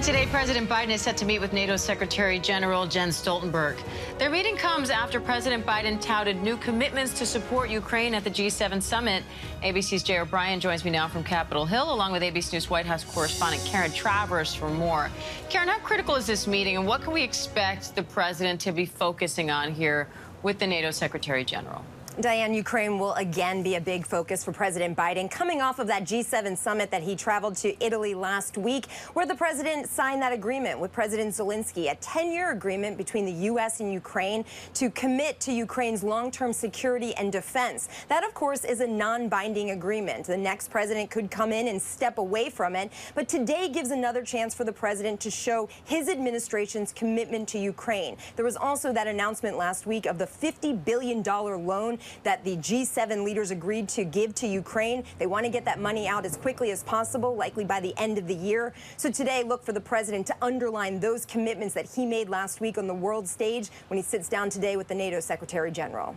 And today, President Biden is set to meet with NATO Secretary-General Jens Stoltenberg. Their meeting comes after President Biden touted new commitments to support Ukraine at the G7 summit. ABC's Jay O'Brien joins me now from Capitol Hill, along with ABC News White House correspondent Karen Travers for more. Karen, how critical is this meeting, and what can we expect the president to be focusing on here with the NATO Secretary-General? Diane, Ukraine will again be a big focus for President Biden, coming off of that G7 summit that he traveled to Italy last week, where the president signed that agreement with President Zelensky, a 10-year agreement between the U.S. and Ukraine to commit to Ukraine's long-term security and defense. That, of course, is a non-binding agreement. The next president could come in and step away from it, but today gives another chance for the president to show his administration's commitment to Ukraine. There was also that announcement last week of the $50 billion loan that the G7 leaders agreed to give to Ukraine. They want to get that money out as quickly as possible, likely by the end of the year. So today, look for the president to underline those commitments that he made last week on the world stage when he sits down today with the NATO Secretary-General.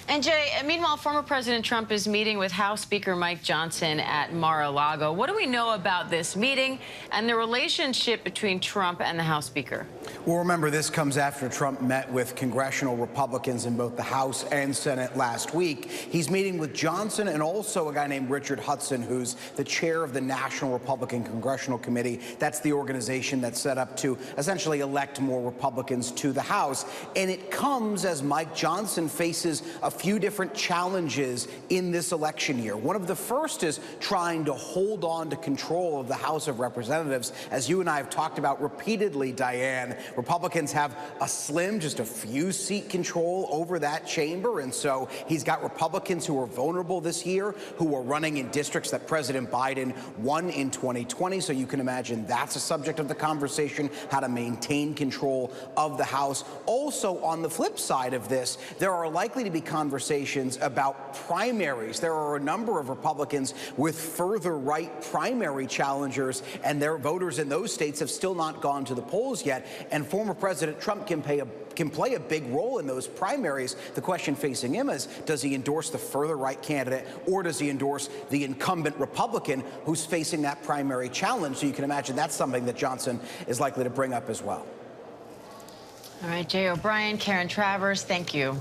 And Jay, meanwhile, former President Trump is meeting with House Speaker Mike Johnson at Mar-A-Lago. What do we know about this meeting and the relationship between Trump and the House Speaker? Well, remember, this comes after Trump met with congressional Republicans in both the House and Senate last week. He's meeting with Johnson and also a guy named Richard Hudson, who's the chair of the National Republican Congressional Committee. That's the organization that's set up to essentially elect more Republicans to the House. And it comes as Mike Johnson faces a few different challenges in this election year. One of the first is trying to hold on to control of the House of Representatives. As you and I have talked about repeatedly, Diane, Republicans have a slim, just a few seat control over that chamber. And so he's got Republicans who are vulnerable this year, who are running in districts that President Biden won in 2020. So you can imagine that's a subject of the conversation, how to maintain control of the House. Also, on the flip side of this, there are likely to be conversations about primaries. There are a number of Republicans with further right primary challengers, and their voters in those states have still not gone to the polls yet. And former President Trump can play a big role in those primaries. The question facing him is, does he endorse the further right candidate, or does he endorse the incumbent Republican who's facing that primary challenge? So you can imagine that's something that Johnson is likely to bring up as well. All right, Jay O'Brien, Karen Travers, thank you.